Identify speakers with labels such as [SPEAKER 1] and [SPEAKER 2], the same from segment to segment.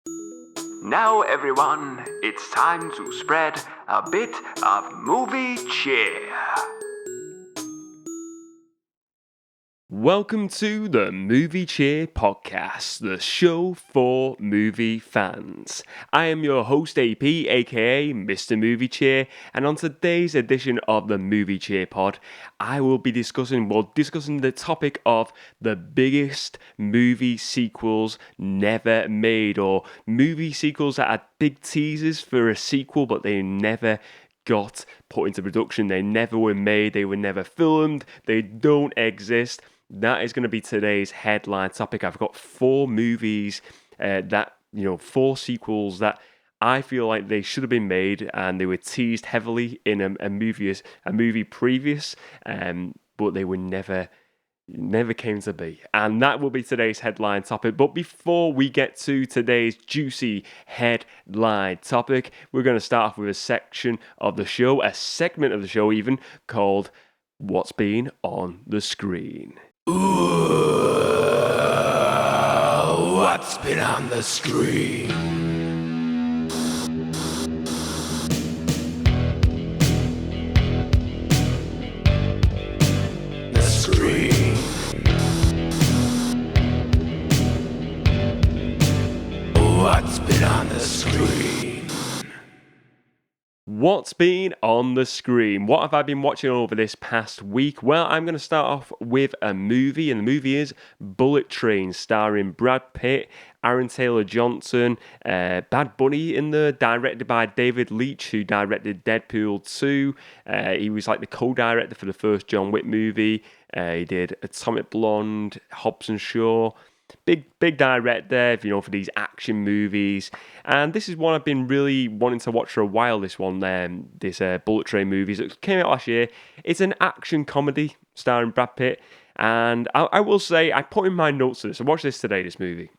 [SPEAKER 1] Now, everyone, it's time to spread a bit of movie cheer. Welcome to the Movie Cheer Podcast, the show for movie fans. I am your host AP, aka Mr. Movie Cheer, and on today's edition of the Movie Cheer Pod, I will be discussing the topic of the biggest movie sequels never made, or movie sequels that had big teasers for a sequel, but they never got put into production. They never were made, they were never filmed, they don't exist. That is going to be today's headline topic. I've got four movies four sequels that I feel like they should have been made, and they were teased heavily in a movie previous, but they were never came to be. And that will be today's headline topic. But before we get to today's juicy headline topic, we're going to start off with a segment of the show even, called What's Been on the Screen. Ooh, what's been on the screen? The screen. What's been on the screen? What's been on the screen? What have I been watching over this past week? Well, I'm going to start off with a movie, and the movie is Bullet Train, starring Brad Pitt, Aaron Taylor-Johnson, Bad Bunny in there, directed by David Leitch, who directed Deadpool 2. He was like the co-director for the first John Wick movie. He did Atomic Blonde, Hobbs and Shaw. Big director, for these action movies. And this is one I've been really wanting to watch for a while, this Bullet Train movie. It came out last year. It's an action comedy starring Brad Pitt. And I will say, I put in my notes to this. I watched this today, this movie.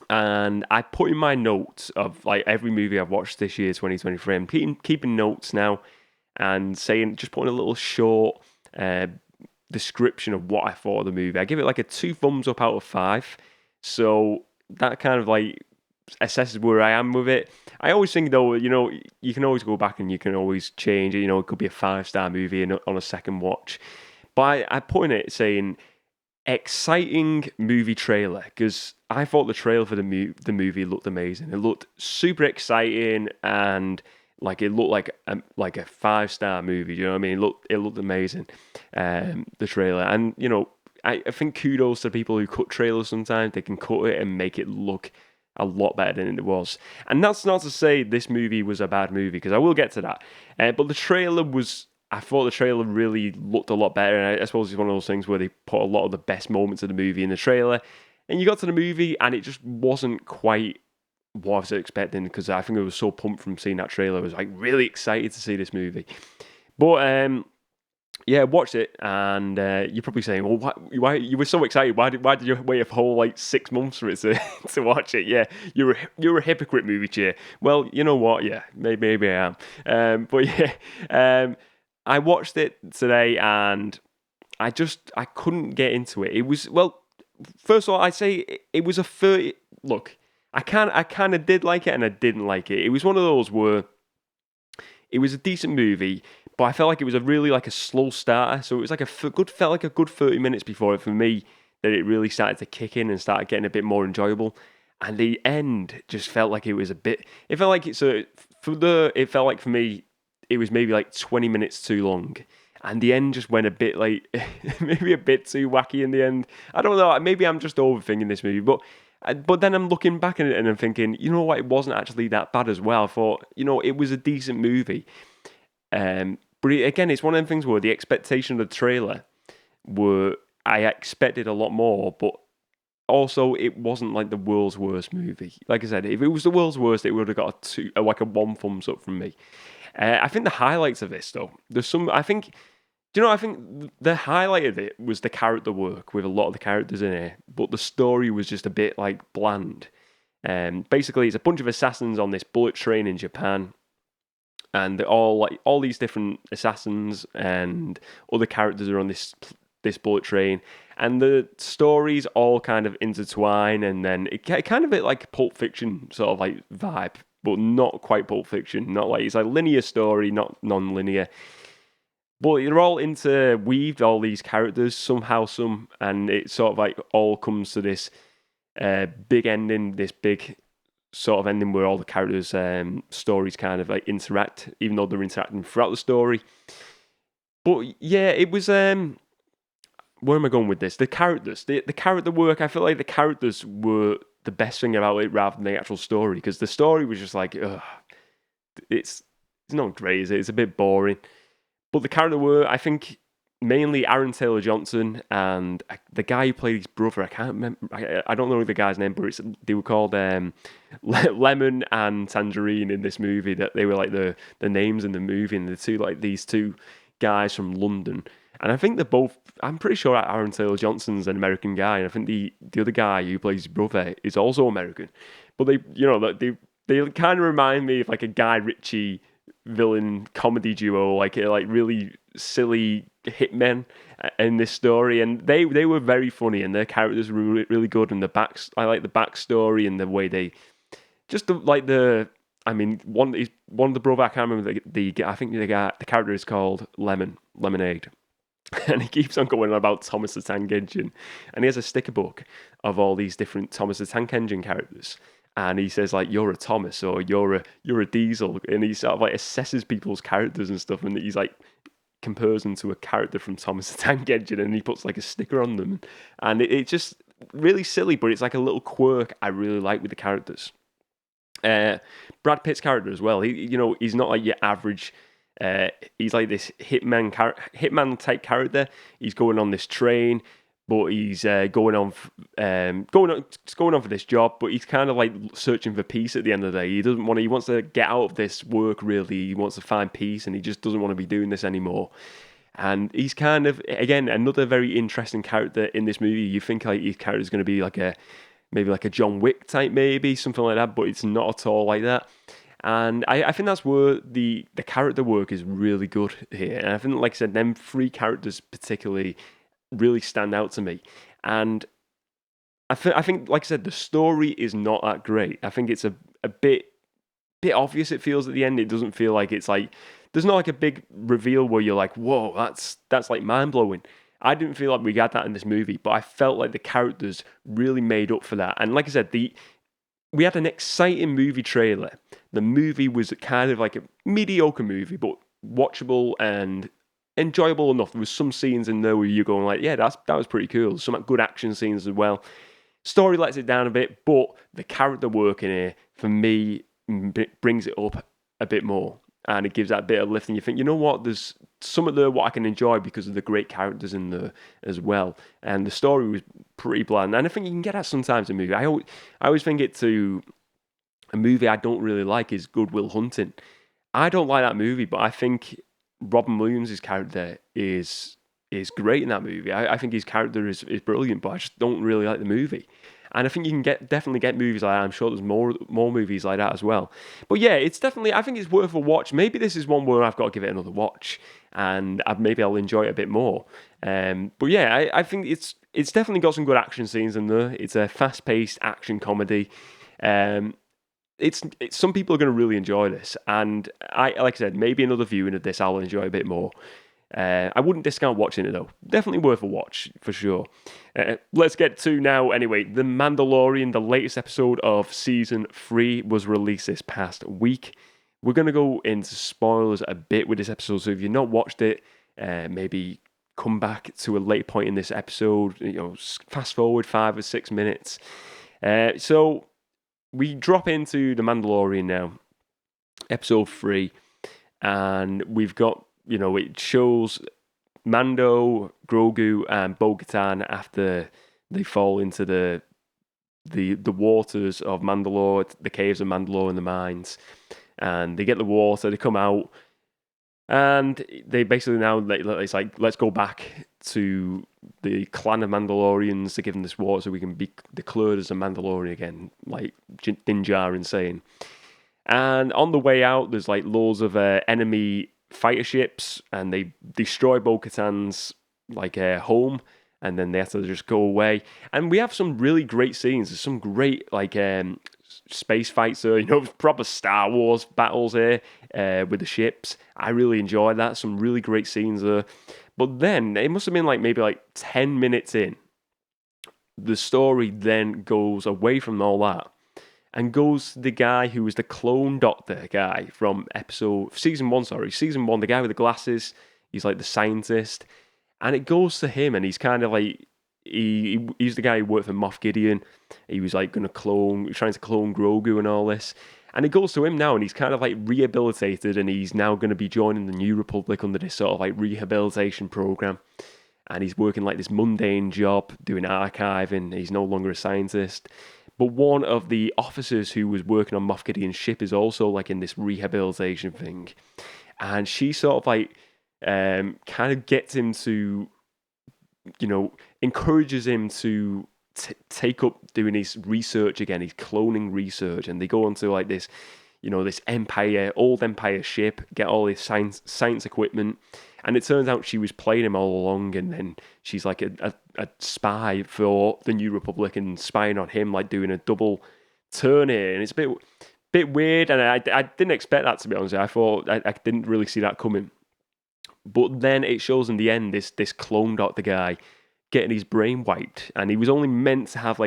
[SPEAKER 1] And I put in my notes of like every movie I've watched this year, 2023. I'm keeping notes now and just putting a little short description of what I thought of the movie. I give it like a 2 thumbs up out of 5. So that kind of like assesses where I am with it. I always think though, you can always go back and you can always change it. It could be a 5-star movie on a second watch. But I put in it saying exciting movie trailer, because I thought the trailer for the movie looked amazing. It looked super exciting, and like it looked like a 5-star movie. You know what I mean? It looked amazing. The trailer, and I think kudos to people who cut trailers. Sometimes they can cut it and make it look a lot better than it was. And that's not to say this movie was a bad movie, because I will get to that. But the trailer I thought the trailer really looked a lot better, and I suppose it's one of those things where they put a lot of the best moments of the movie in the trailer, and you got to the movie and it just wasn't quite what I was expecting, because I think I was so pumped from seeing that trailer. I was like really excited to see this movie. But yeah, watched it, and you're probably saying, well, why you were so excited? Why did you wait a whole like 6 months for it to watch it? Yeah, you're a hypocrite, Movie Cheer. Well, you know what? Yeah, maybe I am. But yeah, I watched it today, and I couldn't get into it. It was, well, first of all, I'd say it was a 30. Look, I kind of did like it, and I didn't like it. It was one of those where it was a decent movie, but I felt like it was a slow starter. So it was like felt like a good 30 minutes before it, for me, that it really started to kick in and started getting a bit more enjoyable. And the end just felt like it was a bit. It felt like it felt like for me, it was maybe like 20 minutes too long. And the end just went a bit like, maybe a bit too wacky in the end. I don't know, maybe I'm just overthinking this movie, but then I'm looking back at it and I'm thinking, you know what, it wasn't actually that bad as well. I thought, it was a decent movie. But again, it's one of them things where the expectation of the trailer I expected a lot more, but also it wasn't like the world's worst movie. Like I said, if it was the world's worst, it would have got a 1 thumbs up from me. I think the highlights of this, though, I think the highlight of it was the character work with a lot of the characters in it, but the story was just a bit like bland. Basically, it's a bunch of assassins on this bullet train in Japan, and they're all these different assassins and other characters are on this this bullet train, and the stories all kind of intertwine, and then it kind of a bit like Pulp Fiction sort of like vibe, but not quite Pulp Fiction. Not like it's a linear story, not non-linear. But they're all interweaved, all these characters somehow, and it sort of like all comes to this big ending, this big sort of ending where all the characters' stories kind of like interact, even though they're interacting throughout the story. But yeah, it was. Where am I going with this? The characters, the character work. I feel like the characters were the best thing about it, rather than the actual story, because the story was just like, ugh, it's not great, is it? It's a bit boring. But the character were, I think, mainly Aaron Taylor Johnson and the guy who played his brother. I can't remember. I don't know the guy's name, but they were called Lemon and Tangerine in this movie. That they were like the names in the movie, and the two like these two guys from London. And I think they're both. I'm pretty sure Aaron Taylor Johnson's an American guy, and I think the other guy who plays his brother is also American. But they kind of remind me of like a Guy Ritchie villain comedy duo, like really silly hitmen in this story, and they were very funny, and their characters were really, really good, and I like the backstory and the way they just I mean, one of the brother, I can't remember I think the character is called Lemonade. And he keeps on going on about Thomas the Tank Engine, and he has a sticker book of all these different Thomas the Tank Engine characters. And he says like, you're a Thomas, or you're a Diesel, and he sort of like assesses people's characters and stuff, and he's like compares them to a character from Thomas the Tank Engine, and he puts like a sticker on them, and it's just really silly, but it's like a little quirk I really like with the characters. Brad Pitt's character as well. He's not like your average. He's like this hitman type character. He's going on this train, but he's going on for this job. But he's kind of like searching for peace at the end of the day. He wants to get out of this work. Really, he wants to find peace, and he just doesn't want to be doing this anymore. And he's kind of, again, another very interesting character in this movie. You think like his character is going to be maybe like a John Wick type, maybe something like that, but it's not at all like that. And I think that's where the character work is really good here. And I think, like I said, them three characters particularly really stand out to me. And I think, like I said, the story is not that great. I think it's a bit obvious, it feels at the end. It doesn't feel like it's like, there's not like a big reveal where you're like, whoa, that's like mind-blowing. I didn't feel like we got that in this movie, but I felt like the characters really made up for that. And like I said, we had an exciting movie trailer. The movie was kind of like a mediocre movie, but watchable and enjoyable enough. There was some scenes in there where you're going like, yeah, that was pretty cool. Some good action scenes as well. Story lets it down a bit, but the character work in here, for me, brings it up a bit more. And it gives that bit of lift, and you think, you know what, there's some of there what I can enjoy because of the great characters in there as well. And the story was pretty bland. And I think you can get that sometimes in a movie. I always think it to a movie I don't really like is Good Will Hunting. I don't like that movie, but I think Robin Williams' character is great in that movie. I think his character is brilliant, but I just don't really like the movie. And I think you can definitely get movies like that. I'm sure there's more movies like that as well. But yeah, it's definitely, I think it's worth a watch. Maybe this is one where I've got to give it another watch, and maybe I'll enjoy it a bit more. But yeah, I think it's definitely got some good action scenes in there. It's a fast-paced action comedy. It's some people are going to really enjoy this, and like I said, maybe another viewing of this I'll enjoy a bit more. I wouldn't discount watching it though. Definitely worth a watch for sure. Let's get to now. Anyway, The Mandalorian, the latest episode of season 3, was released this past week. We're going to go into spoilers a bit with this episode, so if you've not watched it, maybe come back to a later point in this episode. Fast forward 5 or 6 minutes. So we drop into The Mandalorian now, episode 3, and we've got, it shows Mando, Grogu, and Bo-Katan after they fall into the waters of Mandalore, the caves of Mandalore and the mines, and they get the water. They come out, and they basically now it's like, let's go back to the clan of Mandalorians to give them this water so we can be declared as a Mandalorian again, like Din Djarin saying. And on the way out, there's like loads of enemy fighter ships, and they destroy Bo-Katan's home, and then they have to just go away. And we have some really great scenes. There's some great space fights there, proper Star Wars battles here with the ships. I really enjoyed that. Some really great scenes there. But then it must have been maybe 10 minutes in. The story then goes away from all that and goes to the guy who was the clone doctor guy from season one, the guy with the glasses. He's the scientist. And it goes to him, and he's kind of he's the guy who worked for Moff Gideon. He was trying to clone Grogu and all this. And it goes to him now, and he's kind of rehabilitated, and he's now going to be joining the New Republic under this sort of rehabilitation program. And he's working this mundane job, doing archiving. He's no longer a scientist. But one of the officers who was working on Moff Gideon's ship is also in this rehabilitation thing. And she sort of kind of gets him to, encourages him to take up doing his research again, his cloning research. And they go onto this, this old Empire ship, get all this science equipment. And it turns out she was playing him all along, and then she's a spy for the New Republic and spying on him, doing a double turn here. And it's a bit weird, and I didn't expect that, to be honest. I thought I didn't really see that coming. But then it shows in the end this clone doctor guy getting his brain wiped, and he was only meant to have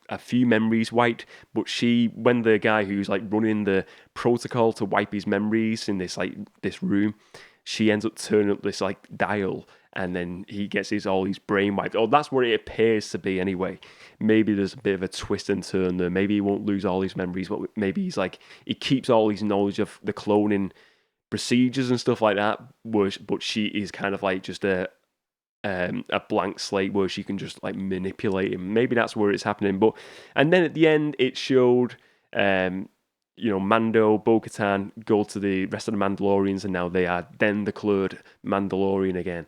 [SPEAKER 1] a few memories wiped, but when the guy who's running the protocol to wipe his memories in this room, she ends up turning up this dial, and then he gets all his brain wiped. Oh, that's what it appears to be anyway. Maybe there's a bit of a twist and turn there. Maybe he won't lose all his memories, but maybe he's he keeps all his knowledge of the cloning procedures and stuff like that. But she is kind of just a blank slate where she can just manipulate him. Maybe that's where it's happening. And then at the end, it showed. Mando, Bo-Katan go to the rest of the Mandalorians, and now they are then declared Mandalorian again.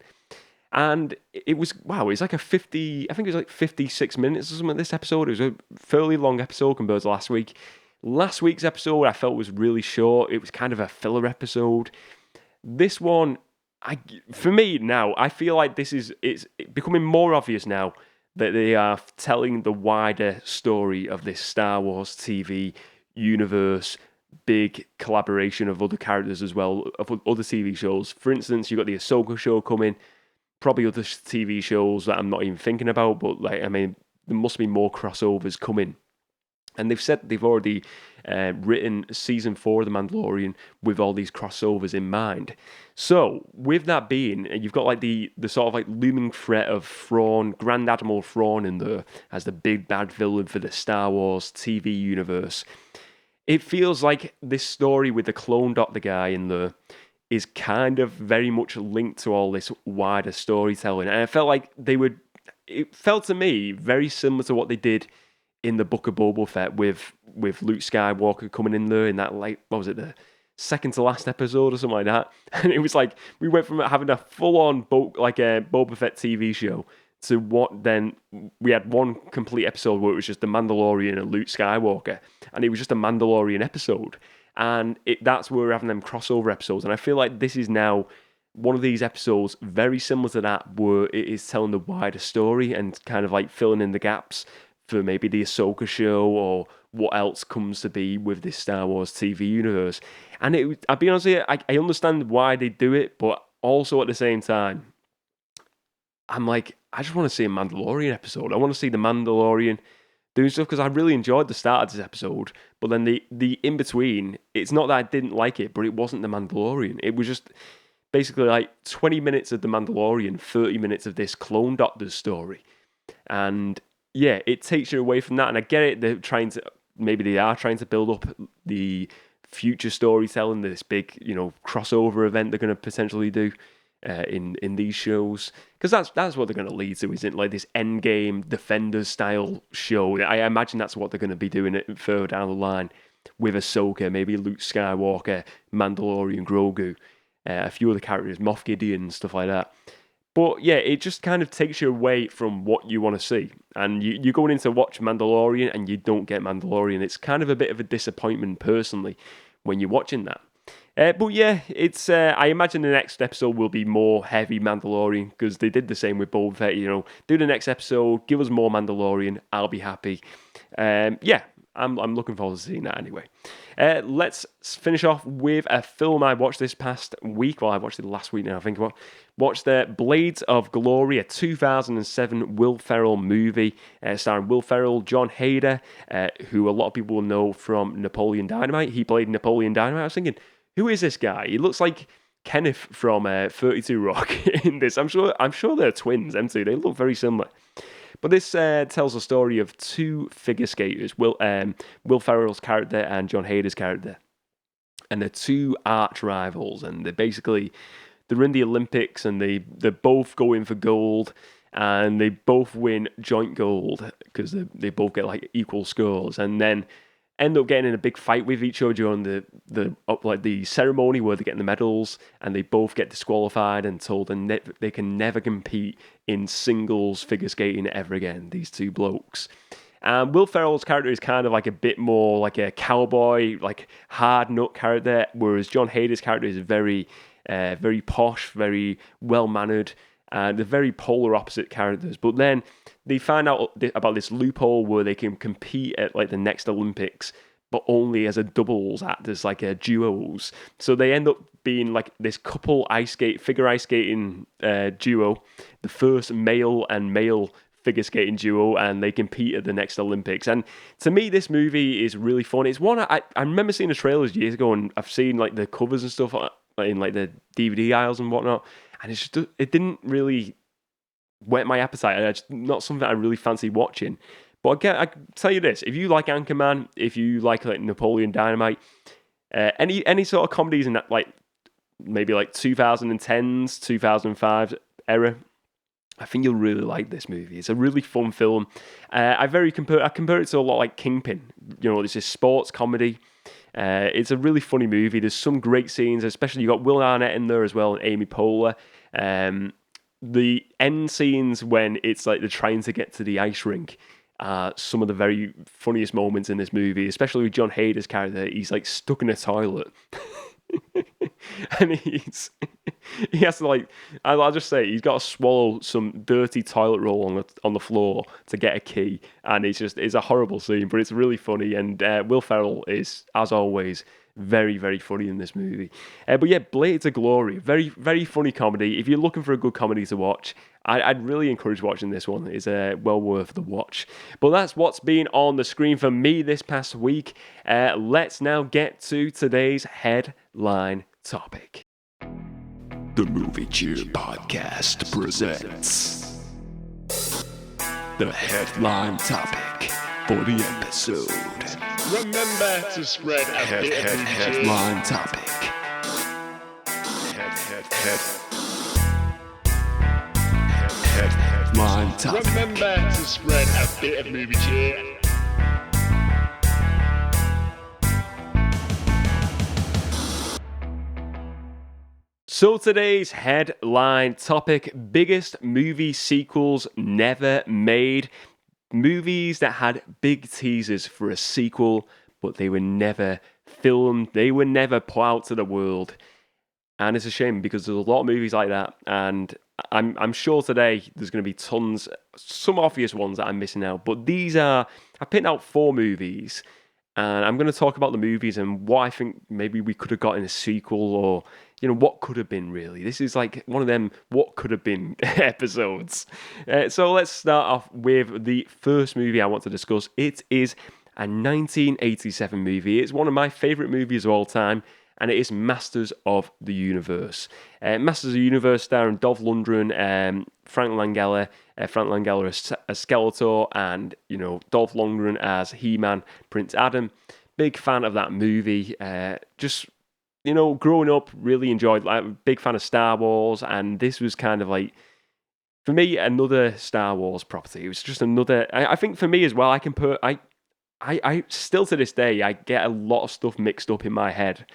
[SPEAKER 1] And it was, it's I think it was 56 minutes or something, this episode. It was a fairly long episode compared to last week. Last week's episode I felt was really short. It was kind of a filler episode. This one, for me now, I feel like it's becoming more obvious now that they are telling the wider story of this Star Wars TV universe, big collaboration of other characters as well, of other TV shows. For instance, you've got the Ahsoka show coming, probably other TV shows that I'm not even thinking about, but there must be more crossovers coming. And they've said they've already written season 4 of The Mandalorian with all these crossovers in mind. So, with that being, you've got the sort of looming threat of Thrawn, Grand Admiral Thrawn in there as the big bad villain for the Star Wars TV universe. It feels like this story with the clone doctor guy in there is kind of very much linked to all this wider storytelling. And I felt like it felt to me very similar to what they did in the Book of Boba Fett with Luke Skywalker coming in there in that, what was it, the second to last episode or something like that. And it was we went from having a full-on Boba Fett TV show to what then we had one complete episode where it was just the Mandalorian and Luke Skywalker, and it was just a Mandalorian episode. And that's where we're having them crossover episodes. And I feel like this is now one of these episodes very similar to that, where it is telling the wider story and kind of filling in the gaps for maybe the Ahsoka show or what else comes to be with this Star Wars TV universe. And I'll be honest with you, I understand why they do it, but also at the same time, I'm I just want to see a Mandalorian episode. I want to see the Mandalorian doing stuff, because I really enjoyed the start of this episode, but then the in-between, it's not that I didn't like it, but it wasn't the Mandalorian. It was just basically 20 minutes of the Mandalorian, 30 minutes of this clone doctor's story. And yeah, it takes you away from that, and I get it. They are trying to build up the future storytelling, this big, crossover event they're going to potentially do in these shows, because that's what they're going to lead to, isn't it? This Endgame Defenders style show. I imagine that's what they're going to be doing it further down the line with Ahsoka, maybe Luke Skywalker, Mandalorian Grogu, a few other characters, Moff Gideon, stuff like that. But yeah, it just kind of takes you away from what you want to see. And you're going in to watch Mandalorian and you don't get Mandalorian. It's kind of a bit of a disappointment personally when you're watching that. But yeah, it's. I imagine the next episode will be more heavy Mandalorian because they did the same with Boba Fett. Do the next episode, give us more Mandalorian. I'll be happy. Yeah, I'm looking forward to seeing that anyway. Let's finish off with a film I watched this past week. Well, I watched it last week now. I think about watched Blades of Glory, a 2007 Will Ferrell movie starring Will Ferrell, John Hader, who a lot of people will know from Napoleon Dynamite. He played Napoleon Dynamite. I was thinking, who is this guy? He looks like Kenneth from 32 Rock in this. I'm sure they're twins, them two. They look very similar. But this tells the story of two figure skaters, Will Ferrell's character and John Hader's character. And they're two arch rivals, and they're in the Olympics, and they're both going for gold, and they both win joint gold because they both get like equal scores, and then end up getting in a big fight with each other during the ceremony where they're getting the medals, and they both get disqualified and told they can never compete in singles figure skating ever again, these two blokes. And Will Ferrell's character is kind of like a bit more like a cowboy, like hard nut character, whereas John Hader's character is very posh, very well mannered. They're very polar opposite characters, but then they find out about this loophole where they can compete at like the next Olympics, but only as a doubles act, as like a duos. So they end up being like this couple figure ice skating duo, the first male and male figure skating duo, and they compete at the next Olympics. And to me, this movie is really fun. It's one I remember seeing the trailers years ago, and I've seen like the covers and stuff in like the DVD aisles and whatnot. And it didn't really whet my appetite. It's not something I really fancy watching. But again, I can tell you this: if you like Anchorman, if you like Napoleon Dynamite, any sort of comedies in that like maybe like 2010s, 2005 era, I think you'll really like this movie. It's a really fun film. I compare it to a lot like Kingpin. It's a sports comedy. It's a really funny movie. There's some great scenes, especially you got Will Arnett in there as well and Amy Poehler. The end scenes when it's like they're trying to get to the ice rink are some of the very funniest moments in this movie, especially with John Hader's character. He's like stuck in a toilet. And he has to like, I'll just say, he's got to swallow some dirty toilet roll on the floor to get a key, and it's a horrible scene, but it's really funny. And Will Ferrell is, as always, very, very funny in this movie. But yeah, Blades of Glory, very, very funny comedy. If you're looking for a good comedy to watch, I'd really encourage watching this one. It's well worth the watch. But that's what's been on the screen for me this past week. Let's now get to today's headline topic.
[SPEAKER 2] The Movie Cheer Podcast presents the headline topic for the episode.
[SPEAKER 3] Remember to spread a bit of
[SPEAKER 2] headline topic. Headline topic.
[SPEAKER 3] Remember to spread a bit of movie cheer.
[SPEAKER 1] So today's headline topic: biggest movie sequels never made. Movies that had big teasers for a sequel, but they were never filmed. They were never put out to the world. And it's a shame because there's a lot of movies like that. And I'm sure today there's going to be tons, some obvious ones that I'm missing out. But I picked out 4 movies. And I'm going to talk about the movies and what I think maybe we could have got in a sequel, or what could have been really. This is like one of them what could have been episodes. So let's start off with the first movie I want to discuss. It is a 1987 movie. It's one of my favourite movies of all time, and it is Masters of the Universe. Masters of the Universe starring Dolph Lundgren, Frank Langella as Skeletor, and Dolph Lundgren as He-Man, Prince Adam. Big fan of that movie. Growing up, really enjoyed. Big fan of Star Wars, and this was kind of like, for me, another Star Wars property. It was just another. I think for me as well, I still to this day, I get a lot of stuff mixed up in my head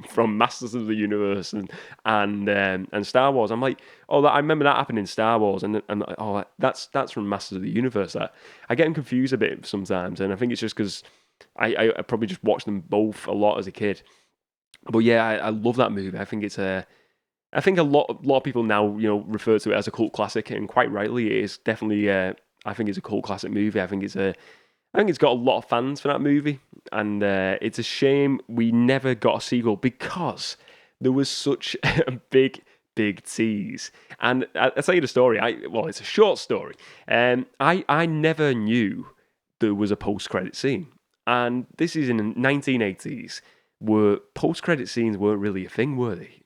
[SPEAKER 1] from Masters of the Universe and Star Wars. I'm like, I remember that happened in Star Wars, and that's from Masters of the Universe. I get them confused a bit sometimes, and I think it's just because I probably just watched them both a lot as a kid. But yeah, I love that movie. I think I think a lot of people now, refer to it as a cult classic, and quite rightly, it is definitely. I think it's a cult classic movie. I think it's got a lot of fans for that movie, and it's a shame we never got a sequel because there was such a big tease. And I'll tell you the story. Well, it's a short story. I never knew there was a post-credit scene, and this is in the 1980s, where post-credit scenes weren't really a thing, were they?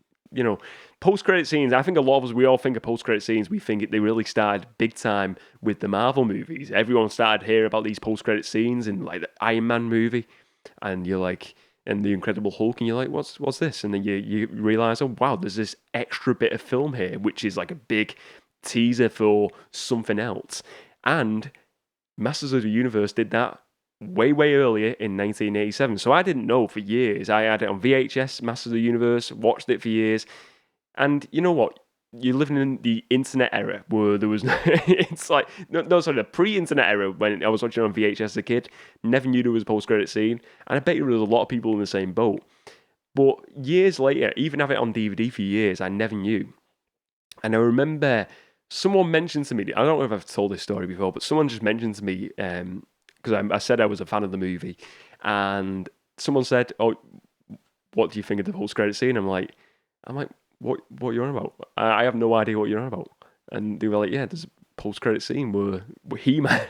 [SPEAKER 1] Post-credit scenes, I think a lot of us, we all think of post-credit scenes, we think they really started big time with the Marvel movies. Everyone started hearing about these post-credit scenes in like the Iron Man movie, and you're like, and the Incredible Hulk, and you're like, what's this? And then you realize, oh wow, there's this extra bit of film here, which is like a big teaser for something else. And Masters of the Universe did that way earlier in 1987. So I didn't know for years. I had it on VHS, Masters of the Universe, watched it for years. And you know what? You're living in the internet era where there was it's like no sorry, the pre-internet era when I was watching on VHS as a kid. Never knew there was a post-credit scene, and I bet you there was a lot of people in the same boat. But years later, even have it on DVD for years, I never knew. And I remember someone mentioned to me, I don't know if I've told this story before, but someone just mentioned to me, because I said I was a fan of the movie, and someone said, "Oh, what do you think of the post-credit scene?" I'm like, what you're on about? I have no idea what you're on about. And they were like, yeah, there's a post-credit scene where He-Man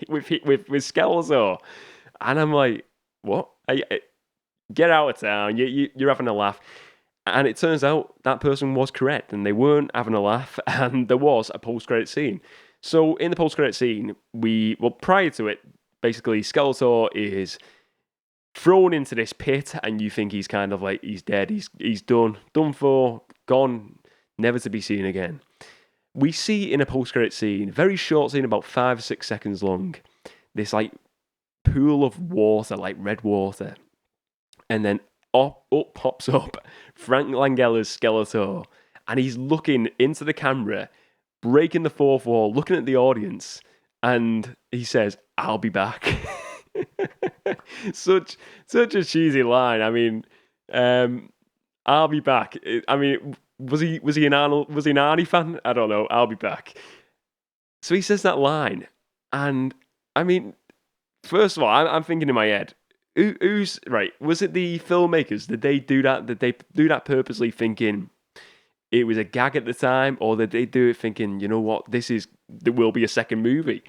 [SPEAKER 1] with Skeletor. And I'm like, what? Get out of town. You're having a laugh. And it turns out that person was correct, and they weren't having a laugh, and there was a post-credit scene. So in the post-credit scene, prior to it, basically Skeletor is thrown into this pit, and you think he's kind of like, he's dead, he's done for, gone, never to be seen again. We see in a post-credit scene, very short scene, about 5 or 6 seconds long, this like pool of water, like red water, and then up pops up Frank Langella's Skeletor, and he's looking into the camera, breaking the fourth wall, looking at the audience, and he says, "I'll be back." such a cheesy line. I mean, I'll be back. I mean, was he an Arnie fan? I don't know. I'll be back. So he says that line, and I mean, first of all, I'm thinking in my head, who's right? Was it the filmmakers? Did they do that? Did they do that purposely, thinking it was a gag at the time, or did they do it thinking, you know what, there will be a second movie?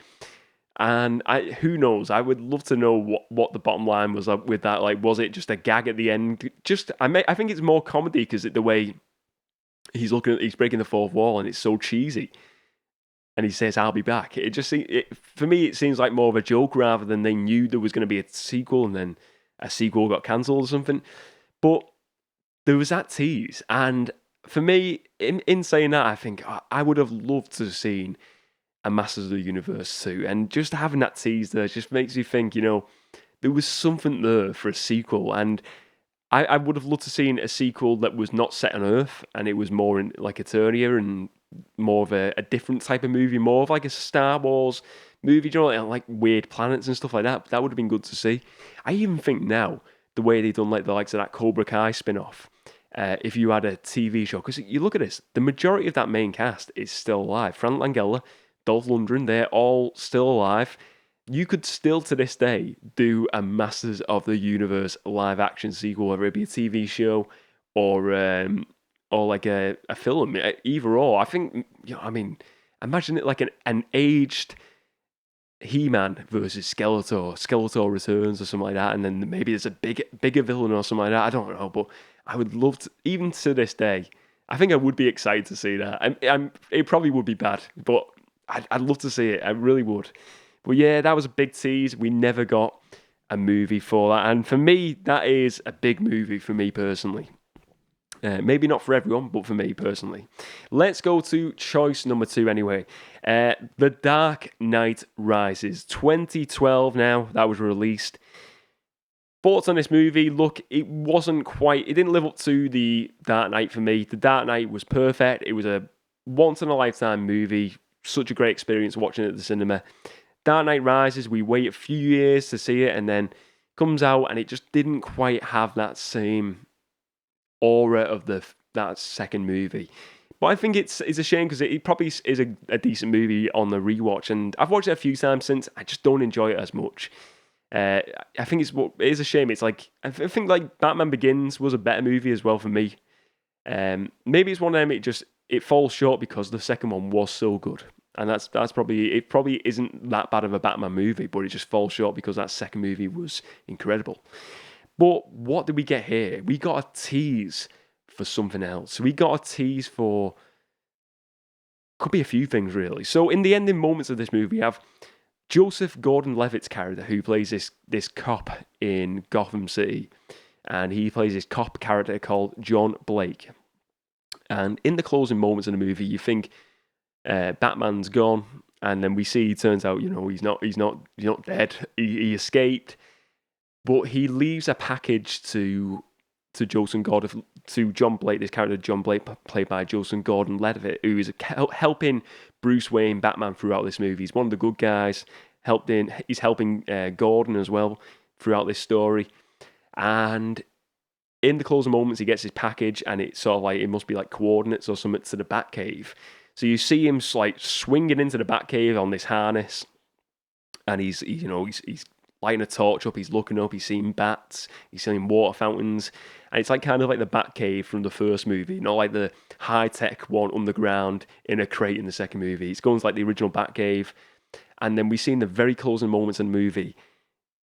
[SPEAKER 1] And who knows? I would love to know what the bottom line was with that. Like, was it just a gag at the end? I think it's more comedy because the way he's breaking the fourth wall, and it's so cheesy. And he says, "I'll be back." For me, it seems like more of a joke rather than they knew there was going to be a sequel, and then a sequel got cancelled or something. But there was that tease, and for me, in saying that, I think I would have loved to have seen a Masters of the Universe 2, and just having that tease there just makes you think, there was something there for a sequel, and I would have loved to have seen a sequel that was not set on Earth, and it was more in like Eternia, and more of a different type of movie, more of like a Star Wars movie, like weird planets and stuff like that. That would have been good to see. I even think now, the way they've done like the likes of that Cobra Kai spin-off, if you had a TV show, because you look at this, the majority of that main cast is still alive. Frank Langella, Dolph Lundgren, they're all still alive. You could still, to this day, do a Masters of the Universe live-action sequel, whether it be a TV show or like a film, either or. I think, imagine it like an aged He-Man versus Skeletor. Skeletor returns or something like that, and then maybe there's a bigger villain or something like that. I don't know, but I would love to, even to this day, I think I would be excited to see that. It probably would be bad, but I'd love to see it. I really would. But yeah, that was a big tease. We never got a movie for that. And for me, that is a big movie for me personally. Maybe not for everyone, but for me personally. Let's go to choice number 2 anyway. The Dark Knight Rises. 2012 now, that was released. Thoughts on this movie? Look, it didn't live up to The Dark Knight for me. The Dark Knight was perfect. It was a once-in-a-lifetime movie. Such a great experience watching it at the cinema. Dark Knight Rises, we wait a few years to see it, and then comes out, and it just didn't quite have that same aura of that second movie. But I think it's a shame because it probably is a decent movie on the rewatch, and I've watched it a few times since. I just don't enjoy it as much. I think it is a shame. It's like I think like Batman Begins was a better movie as well for me. Maybe it's one of them. It falls short because the second one was so good, and that's probably it. Probably isn't that bad of a Batman movie, but it just falls short because that second movie was incredible. But what did we get here? We got a tease for something else. We got a tease for could be a few things really. So in the ending moments of this movie, we have Joseph Gordon-Levitt's character, who plays this cop in Gotham City, and he plays this cop character called John Blake. And in the closing moments of the movie, you think Batman's gone, and then we see it turns out he's not dead. He escaped, but he leaves a package to John Blake, this character John Blake, played by Joseph Gordon-Levitt, who is helping Bruce Wayne, Batman, throughout this movie. He's one of the good guys. He's helping Gordon as well throughout this story. And in the closing moments, he gets his package, and it's sort of like it must be like coordinates or something to the Batcave. So you see him like swinging into the Batcave on this harness, and he's lighting a torch up. He's looking up. He's seeing bats. He's seeing water fountains. And it's like kind of like the Batcave from the first movie, not like the high-tech one underground in a crate in the second movie. It's going like the original Batcave. And then we see in the very closing moments in the movie,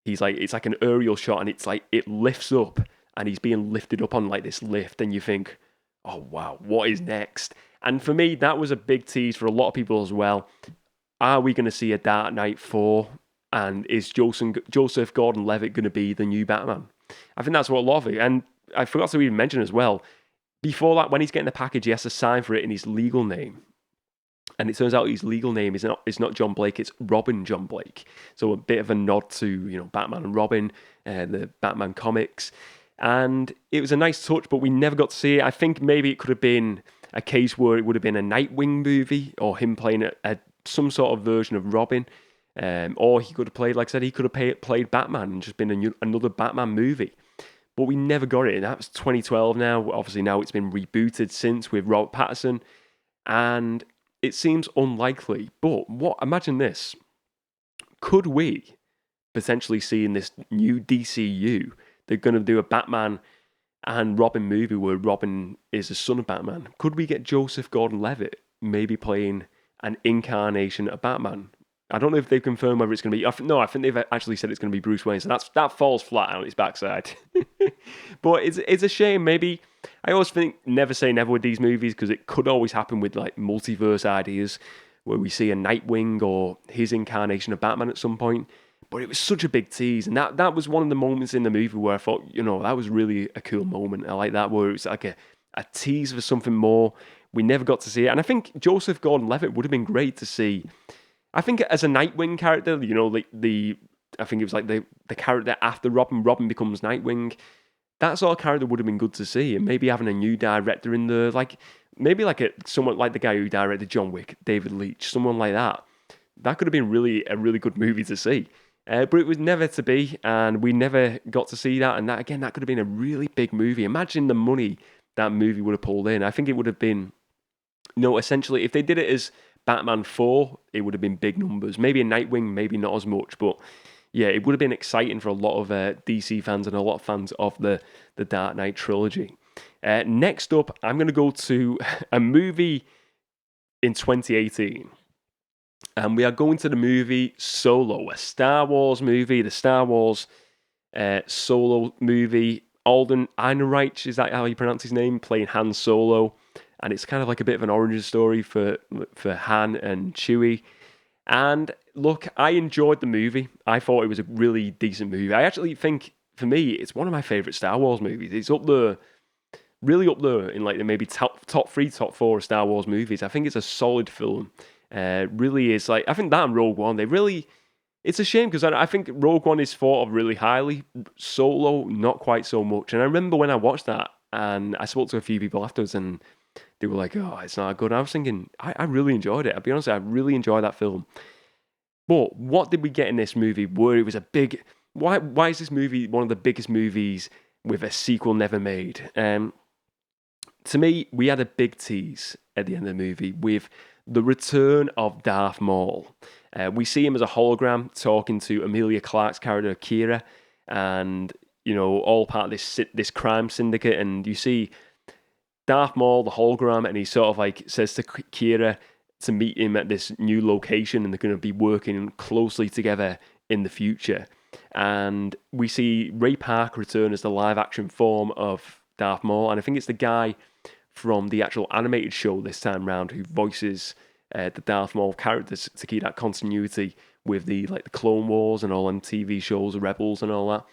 [SPEAKER 1] it's like an aerial shot, and it's like it lifts up, and he's being lifted up on like this lift, and you think, oh wow, what is next? And for me, that was a big tease for a lot of people as well. Are we going to see a Dark Knight 4? And is Joseph Gordon-Levitt going to be the new Batman? I think that's what a lot of it. And I forgot to even mention as well, before that, when he's getting the package, he has to sign for it in his legal name. And it turns out his legal name is not John Blake, it's Robin John Blake. So a bit of a nod to Batman and Robin, the Batman comics. And it was a nice touch, but we never got to see it. I think maybe it could have been a case where it would have been a Nightwing movie, or him playing some sort of version of Robin. Or he could have played, like I said, he could have played Batman and just been another Batman movie. But we never got it. And that was 2012 now. Obviously now it's been rebooted since with Robert Pattinson. And it seems unlikely. But imagine this. Could we potentially see in this new DCU, they're going to do a Batman and Robin movie where Robin is the son of Batman? Could we get Joseph Gordon-Levitt maybe playing an incarnation of Batman? I don't know if they've confirmed whether it's going to be... I think they've actually said it's going to be Bruce Wayne, so that falls flat on its backside. But it's a shame. Maybe... I always think never say never with these movies, because it could always happen with like multiverse ideas, where we see a Nightwing or his incarnation of Batman at some point. But it was such a big tease, and that was one of the moments in the movie where I thought, that was really a cool moment. I like that, where it was like a tease for something more. We never got to see it. And I think Joseph Gordon-Levitt would have been great to see... I think as a Nightwing character, I think it was like the character after Robin becomes Nightwing. That sort of character would have been good to see, and maybe having a new director in there, like maybe like someone like the guy who directed John Wick, David Leitch, someone like that. That could have been a really good movie to see. But it was never to be, and we never got to see that. And that could have been a really big movie. Imagine the money that movie would have pulled in. I think it would have been, essentially, if they did it as Batman 4, it would have been big numbers. Maybe a Nightwing, maybe not as much, but yeah, it would have been exciting for a lot of DC fans and a lot of fans of the Dark Knight trilogy. Next up, I'm going to go to a movie in 2018. And we are going to the movie Solo, a Star Wars movie, the Star Wars Solo movie. Alden Ehrenreich, is that how you pronounce his name? Playing Han Solo. And it's kind of like a bit of an origin story for Han and Chewie. And look, I enjoyed the movie. I thought it was a really decent movie. I actually think, for me, it's one of my favourite Star Wars movies. It's up there, really up there in like the maybe top 3, top 4 of Star Wars movies. I think it's a solid film. Really is. Like, I think that and Rogue One, it's a shame because I think Rogue One is thought of really highly. Solo, not quite so much. And I remember when I watched that, and I spoke to a few people afterwards, and they were like, oh, it's not good. I was thinking, I really enjoyed it. I'll be honest, I really enjoyed that film. But what did we get in this movie where it was a big... Why is this movie one of the biggest movies with a sequel never made? to me, we had a big tease at the end of the movie with the return of Darth Maul. We see him as a hologram talking to Emilia Clarke's character Kira, and all part of this crime syndicate. And you see Darth Maul, the hologram, and he sort of like says to Kira to meet him at this new location, and they're going to be working closely together in the future. And we see Ray Park return as the live-action form of Darth Maul, and I think it's the guy from the actual animated show this time round who voices the Darth Maul characters to keep that continuity with the Clone Wars and all them TV shows, Rebels and all that.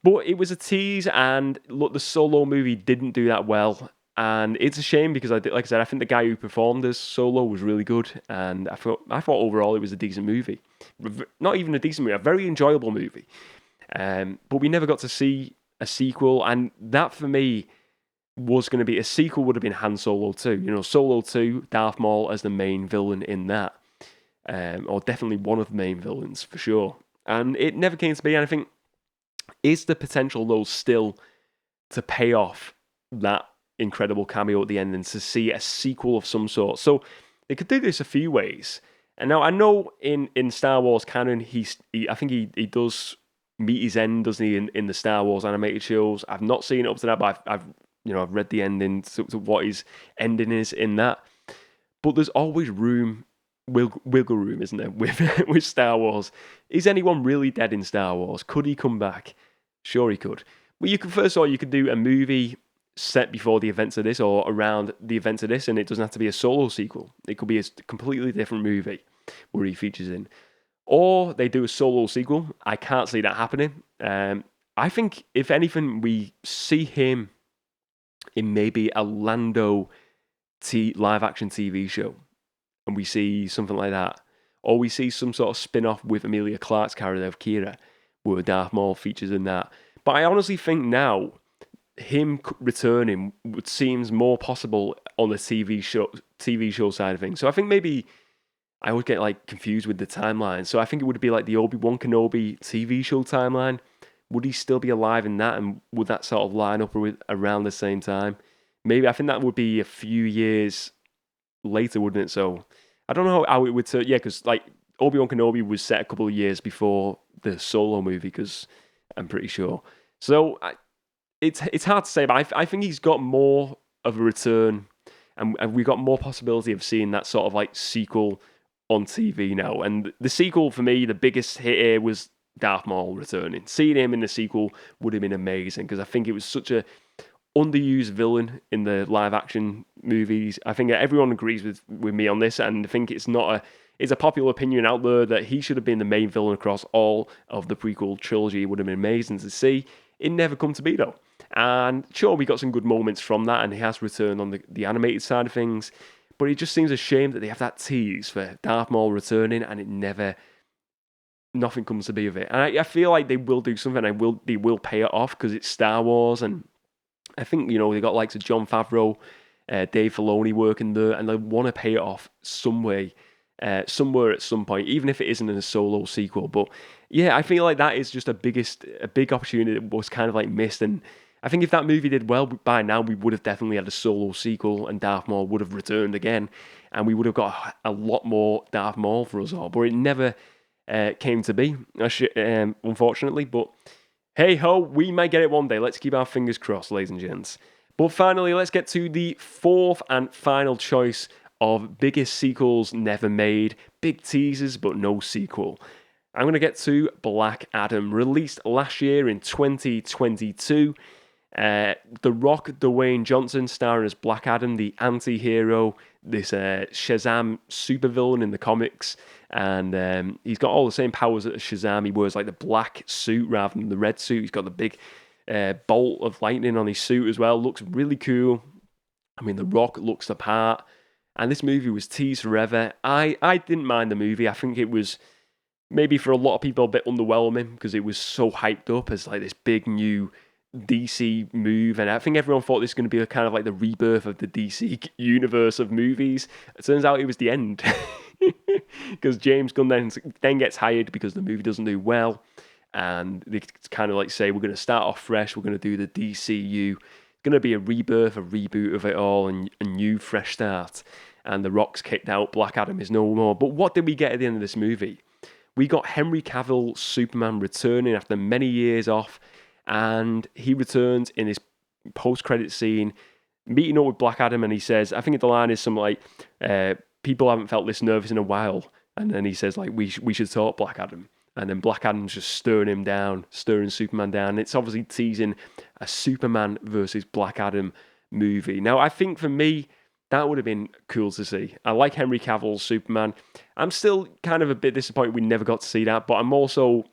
[SPEAKER 1] But it was a tease, and look, the Solo movie didn't do that well, and it's a shame because like I said, I think the guy who performed as Solo was really good, and I thought overall it was a decent movie. Not even a decent movie, a very enjoyable movie. But we never got to see a sequel, and that for me was going to be a sequel. Would have been Han Solo 2. Solo 2, Darth Maul as the main villain in that, or definitely one of the main villains for sure. And it never came to be. And I think is the potential though still to pay off that incredible cameo at the end and to see a sequel of some sort. So they could do this a few ways. And now I know in Star Wars canon, I think he does meet his end, doesn't he, in the Star Wars animated shows. I've not seen it up to that, but I've read the ending to what his ending is in that. But there's always wiggle room, isn't there, with Star Wars? Is anyone really dead in Star Wars? Could he come back? Sure he could. Well, you could do a movie set before the events of this or around the events of this, and it doesn't have to be a Solo sequel. It could be a completely different movie where he features in. Or they do a Solo sequel. I can't see that happening. I think, if anything, we see him in maybe a Lando live-action TV show, and we see something like that. Or we see some sort of spin-off with Emilia Clarke's character of Kira, where Darth Maul features in that. But I honestly think now, him returning seems more possible on the TV show side of things. So I think maybe I would get confused with the timeline. So I think it would be like the Obi-Wan Kenobi TV show timeline. Would he still be alive in that, and would that sort of line up with around the same time? Maybe I think that would be a few years later, wouldn't it? So I don't know how it would turn. Yeah, because Obi-Wan Kenobi was set a couple of years before the Solo movie, because I'm pretty sure. So it's hard to say, but I think he's got more of a return, and we've got more possibility of seeing that sort of sequel on TV now. And the sequel for me, the biggest hit here was Darth Maul returning. Seeing him in the sequel would have been amazing, because I think it was such a underused villain in the live action movies. I think everyone agrees with me on this, and I think it's a popular opinion out there that he should have been the main villain across all of the prequel trilogy. It would have been amazing to see. It never come to be though. And sure, we got some good moments from that, and he has returned on the animated side of things. But it just seems a shame that they have that tease for Darth Maul returning, and nothing comes to be of it. And I feel like they will do something. They will pay it off, because it's Star Wars, and I think they got likes of Jon Favreau, Dave Filoni working there, and they want to pay it off some way, somewhere at some point, even if it isn't in a Solo sequel. But yeah, I feel like that is just a big opportunity that was kind of missed. And I think if that movie did well, by now we would have definitely had a Solo sequel, and Darth Maul would have returned again, and we would have got a lot more Darth Maul for us all. But it never came to be, unfortunately. But hey ho, we might get it one day. Let's keep our fingers crossed, ladies and gents. But finally, let's get to the fourth and final choice of biggest sequels never made. Big teasers, but no sequel. I'm going to get to Black Adam, released last year in 2022. The Rock, Dwayne Johnson, starring as Black Adam, the anti-hero, this Shazam supervillain in the comics. And he's got all the same powers as Shazam. He wears the black suit rather than the red suit. He's got the big bolt of lightning on his suit as well. Looks really cool. I mean, The Rock looks the part. And this movie was teased forever. I didn't mind the movie. I think it was maybe for a lot of people a bit underwhelming, because it was so hyped up as this big new DC move, and I think everyone thought this was going to be a kind of the rebirth of the DC universe of movies. It turns out it was the end, because James Gunn then gets hired because the movie doesn't do well, and they kind of say, we're going to start off fresh, we're going to do the DCU going to be a rebirth, a reboot of it all, and a new fresh start. And The Rock's kicked out, Black Adam is no more. But what did we get at the end of this movie? We got Henry Cavill, Superman, returning after many years off, and he returns in his post-credit scene, meeting up with Black Adam, and he says, I think the line is something like, people haven't felt this nervous in a while. And then he says, like, we should talk, Black Adam. And then Black Adam's just stirring Superman down. It's obviously teasing a Superman versus Black Adam movie. Now, I think for me, that would have been cool to see. I like Henry Cavill's Superman. I'm still kind of a bit disappointed we never got to see that, but I'm also,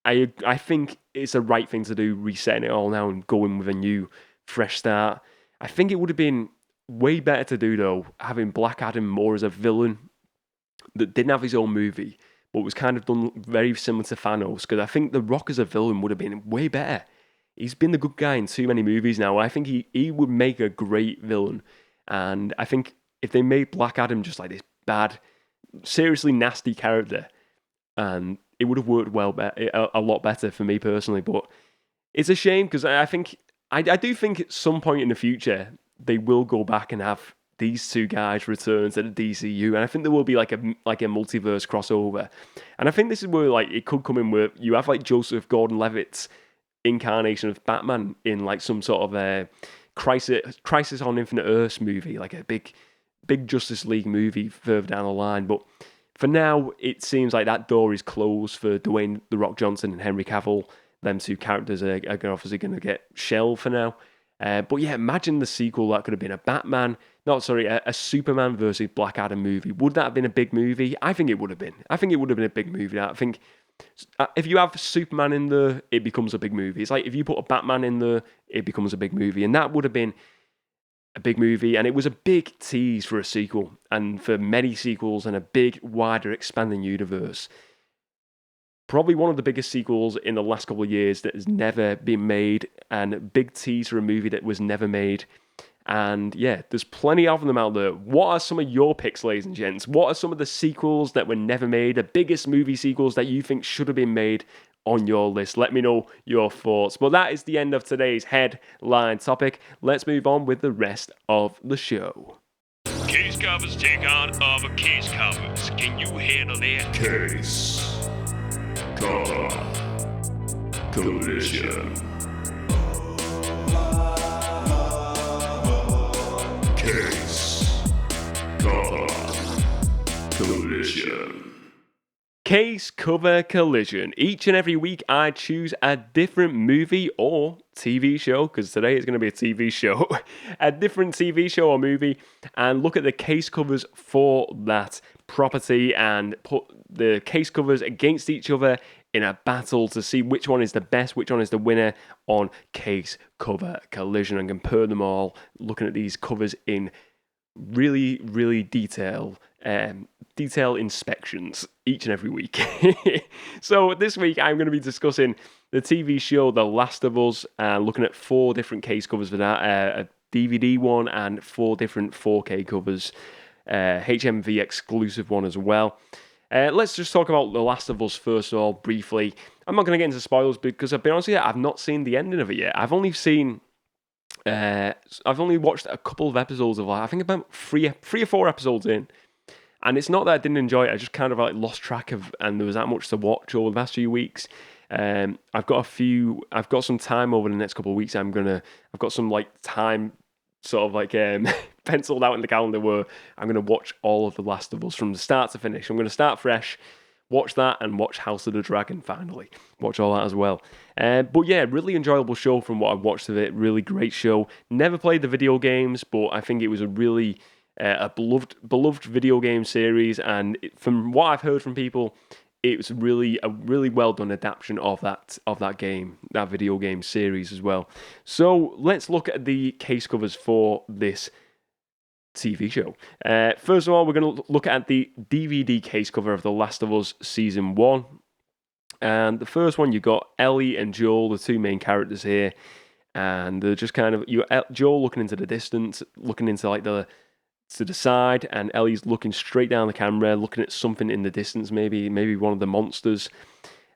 [SPEAKER 1] I think it's the right thing to do, resetting it all now and going with a new, fresh start. I think it would have been way better to do, though, having Black Adam more as a villain that didn't have his own movie, but was kind of done very similar to Thanos, because I think The Rock as a villain would have been way better. He's been the good guy in too many movies now. I think he would make a great villain. And I think if they made Black Adam just like this bad, seriously nasty character, and it would have worked a lot better for me personally. But it's a shame, because I do think at some point in the future they will go back and have these two guys return to the DCU, and I think there will be like a multiverse crossover. And I think this is where like it could come in where you have like Joseph Gordon-Levitt's incarnation of Batman in like some sort of a Crisis on Infinite Earths movie, like a big Justice League movie further down the line. But for now, it seems like that door is closed for Dwayne "The Rock" Johnson and Henry Cavill. Them two characters are obviously going to get shelved for now. But yeah, imagine the sequel that could have been a Superman versus Black Adam movie. Would that have been a big movie? I think it would have been. I think it would have been a big movie. I think if you have Superman in there, it becomes a big movie. It's like if you put a Batman in there, it becomes a big movie. And that would have been a big movie. And it was a big tease for a sequel and for many sequels and a big, wider, expanding universe. Probably one of the biggest sequels in the last couple of years that has never been made, and a big tease for a movie that was never made. And yeah, there's plenty of them out there. What are some of your picks, ladies and gents? What are some of the sequels that were never made, the biggest movie sequels that you think should have been made on your list? Let me know your thoughts. But that is the end of today's headline topic. Let's move on with the rest of the show.
[SPEAKER 3] Case covers take on other case covers. Can you handle that?
[SPEAKER 2] Case cover collision. Case cover collision.
[SPEAKER 1] Case Cover Collision. Each and every week I choose a different movie or TV show, because today it's going to be a TV show, a different TV show or movie, and look at the case covers for that property and put the case covers against each other in a battle to see which one is the best, which one is the winner on Case Cover Collision, and compare them all, looking at these covers in really, really detail inspections each and every week. So this week I'm going to be discussing the TV show The Last of Us, looking at 4 different case covers for that, a DVD one and 4 different 4K covers, HMV exclusive one as well. Let's just talk about The Last of Us first of all, briefly. I'm not going to get into spoilers because I'll be honest with you, I've not seen the ending of it yet. I've only watched a couple of episodes of, I think about three or 4 episodes in. And it's not that I didn't enjoy it, I just kind of like lost track of, and there was that much to watch over the past few weeks. I've got some time over the next couple of weeks. I've got some like time sort of like penciled out in the calendar where I'm going to watch all of The Last of Us from the start to finish. I'm going to start fresh, watch that, and watch House of the Dragon finally. Watch all that as well. But yeah, really enjoyable show from what I've watched of it. Really great show. Never played the video games, but I think it was a really a beloved video game series, and from what I've heard from people, it was really a really well done adaptation of that video game series as well. So let's look at the case covers for this TV show. First of all, we're going to look at the DVD case cover of The Last of Us Season 1. And the first one, you got Ellie and Joel, the 2 main characters here. And they're just kind of, Joel looking into the distance, looking into like to the side, and Ellie's looking straight down the camera, looking at something in the distance, maybe one of the monsters.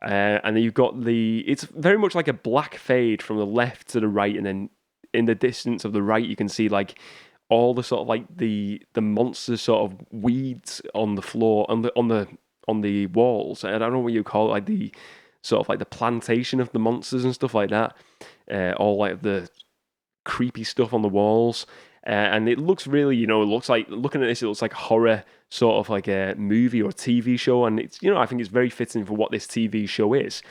[SPEAKER 1] And then you've got it's very much like a black fade from the left to the right, and then in the distance of the right, you can see like all the sort of like the monster sort of weeds on the floor, on the walls. I don't know what you call it, like the sort of like the plantation of the monsters and stuff like that. All like the creepy stuff on the walls. And it looks really, it looks like, looking at this, it looks like horror, sort of like a movie or TV show. And it's, I think it's very fitting for what this TV show is.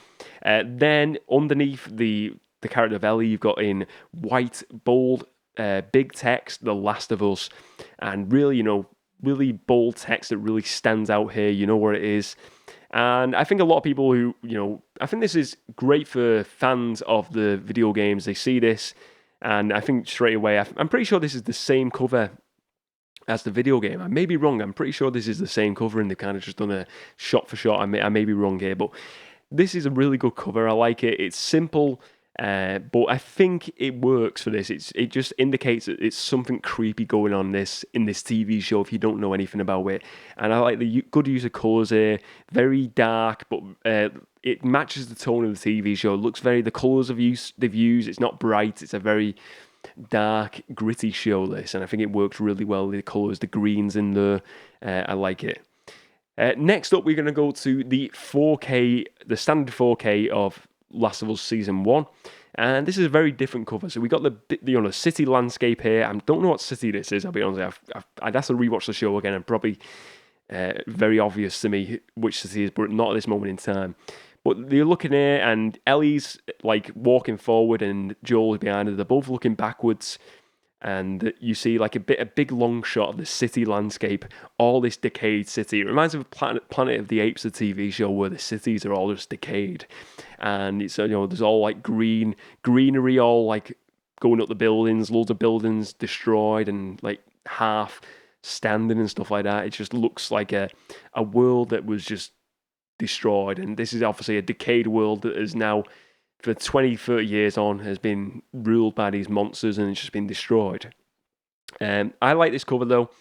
[SPEAKER 1] Then underneath the character of Ellie, you've got in white, bold, big text, The Last of Us. And really, really bold text that really stands out here. You know where it is. And I think a lot of people who, I think this is great for fans of the video games. They see this, and I think straight away, I'm pretty sure this is the same cover as the video game. I may be wrong. I'm pretty sure this is the same cover, and they've kind of just done a shot for shot. I may be wrong here, but this is a really good cover. I like it. It's simple, but I think it works for this. It just indicates that it's something creepy going on in this TV show if you don't know anything about it. And I like the good use of colours here. Very dark, but it matches the tone of the TV show. It looks the colours they've used. It's not bright. It's a very dark, gritty show, this, and I think it works really well. The colours, the greens in there, I like it. Next up, we're going to go to the 4K, the standard 4K of Last of Us Season 1. And this is a very different cover. So we got the city landscape here. I don't know what city this is, I'll be honest. I'd have to rewatch the show again, and probably very obvious to me which city it is, but not at this moment in time. But you're looking here, and Ellie's like walking forward, and Joel is behind her. They're both looking backwards, and you see like a big long shot of the city landscape, all this decayed city. It reminds me of Planet of the Apes, the TV show, where the cities are all just decayed, and it's there's all like greenery, all like going up the buildings, loads of buildings destroyed and like half standing and stuff like that. It just looks like a world that was just destroyed, and this is obviously a decayed world that is now, for 20, 30 years on, has been ruled by these monsters, and it's just been destroyed. I like this cover though.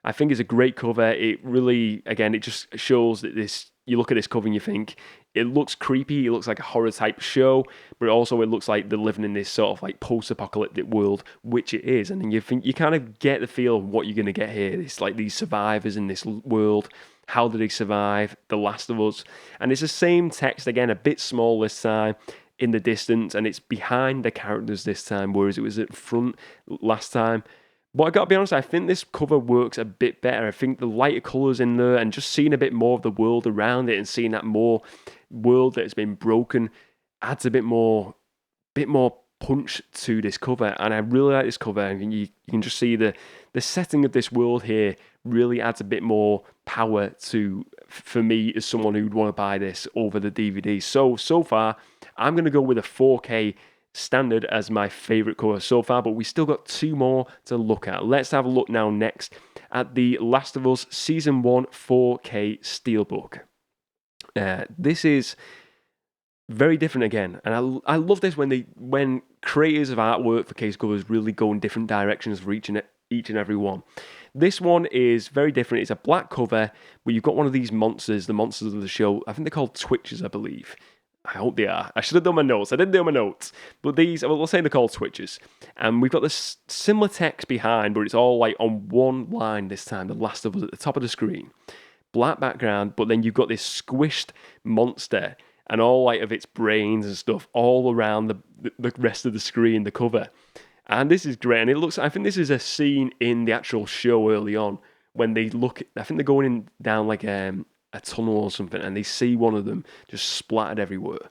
[SPEAKER 1] I think it's a great cover. It really, again, it just shows that you look at this cover and you think, it looks creepy, it looks like a horror type show, but also it looks like they're living in this sort of like post-apocalyptic world, which it is. And then you think, you kind of get the feel of what you're going to get here. It's like these survivors in this world. How did they survive? The Last of Us. And it's the same text, again, a bit small this time, in the distance, and it's behind the characters this time, whereas it was at front last time. But I gotta be honest, I think this cover works a bit better. I think the lighter colours in there, and just seeing a bit more of the world around it, and seeing that more world that has been broken, adds a bit more punch to this cover. And I really like this cover. And you can just see the setting of this world here really adds a bit more power for me as someone who'd want to buy this over the DVD. So far, I'm going to go with a 4K standard as my favourite cover so far, but we still got two more to look at. Let's have a look now next at the Last of Us Season 1 4K Steelbook. This is very different again, and I love this when creators of artwork for case covers really go in different directions for each and every one. This one is very different. It's a black cover where you've got one of these monsters, the monsters of the show. I think they're called Twitches, I believe. I hope they are. I should have done my notes. I didn't do my notes. But these, well, let's say they're called Twitches. And we've got this similar text behind, but it's all like on one line this time. The Last of Us at the top of the screen. Black background, but then you've got this squished monster and all like of its brains and stuff all around the rest of the screen, the cover. And this is great. And I think this is a scene in the actual show early on when they look, I think they're going down like a tunnel or something, and they see one of them just splattered everywhere.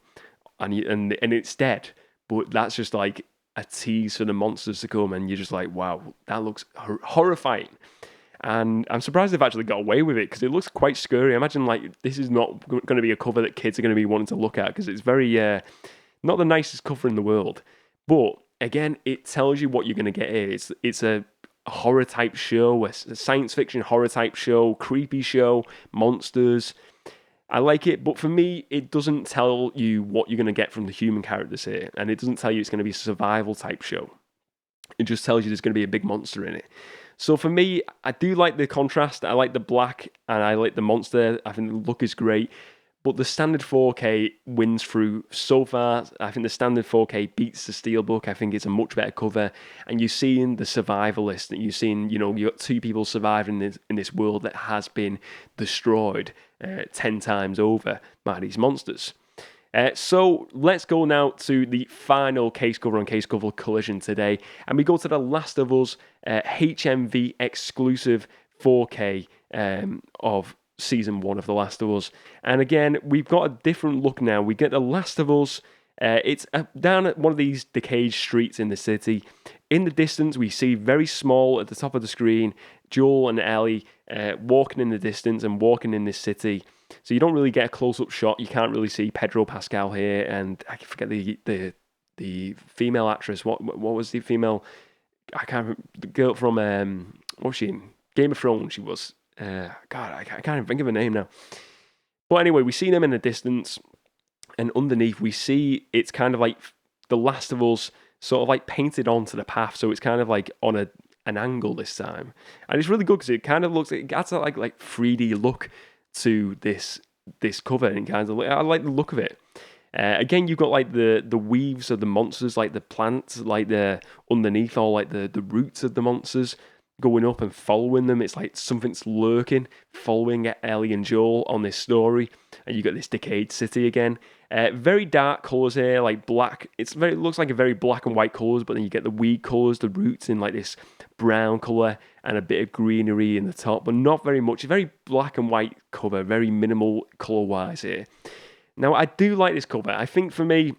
[SPEAKER 1] And it's dead. But that's just like a tease for the monsters to come, and you're just like, wow, that looks horrifying. And I'm surprised they've actually got away with it, because it looks quite scary. I imagine like this is not going to be a cover that kids are going to be wanting to look at, because it's very, not the nicest cover in the world. But again, it tells you what you're going to get here. It's a horror type show, a science fiction horror type show, creepy show, monsters. I like it, but for me, it doesn't tell you what you're going to get from the human characters here, and it doesn't tell you it's going to be a survival type show. It just tells you there's going to be a big monster in it. So for me, I do like the contrast. I like the black, and I like the monster. I think the look is great. but the standard 4K wins through so far. I think the standard 4K beats the Steelbook. I think it's a much better cover, and you're seeing the survivalist, and you're seeing, you got two people surviving in this world that has been destroyed 10 times over by these monsters. So let's go now to the final case cover on case cover collision today, and we go to The Last of Us HMV exclusive 4K of Season 1 of The Last of Us. And again, we've got a different look now. We get The Last of Us. It's down at one of these decayed streets in the city. In the distance, we see very small at the top of the screen, Joel and Ellie walking in the distance and walking in this city. So you don't really get a close-up shot. You can't really see Pedro Pascal here, and I forget the female actress. What was the female? I can't remember. The girl from what was she in? Game of Thrones. She was. God, I can't even think of her name now. But anyway, we see them in the distance, and underneath we see it's kind of like The Last of Us, sort of like painted onto the path. So it's kind of like on an angle this time, and it's really good because it kind of looks. It adds that like 3D look to this cover, and kind of I like the look of it. Again, you've got like the weaves of the monsters, like the plants, like the underneath, all like the roots of the monsters going up and following them. It's like something's lurking, following Ellie and Joel on this story, and you got this decayed city again. Very dark colours here, like black. It looks like a very black and white colours, but then you get the weed colours, the roots in like this brown colour, and a bit of greenery in the top, but not very much. Very black and white cover, very minimal colour-wise here. Now, I do like this cover. I think for me,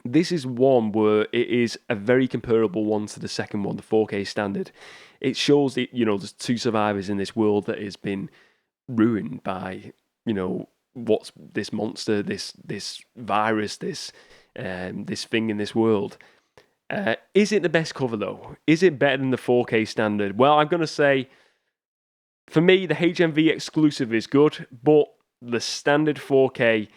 [SPEAKER 1] this is one where it is a very comparable one to the second one, the 4K standard. It shows that, there's two survivors in this world that has been ruined by, what's this monster, this virus, this thing in this world. Is it the best cover, though? Is it better than the 4K standard? Well, I'm going to say, for me, the HMV exclusive is good, but the standard 4K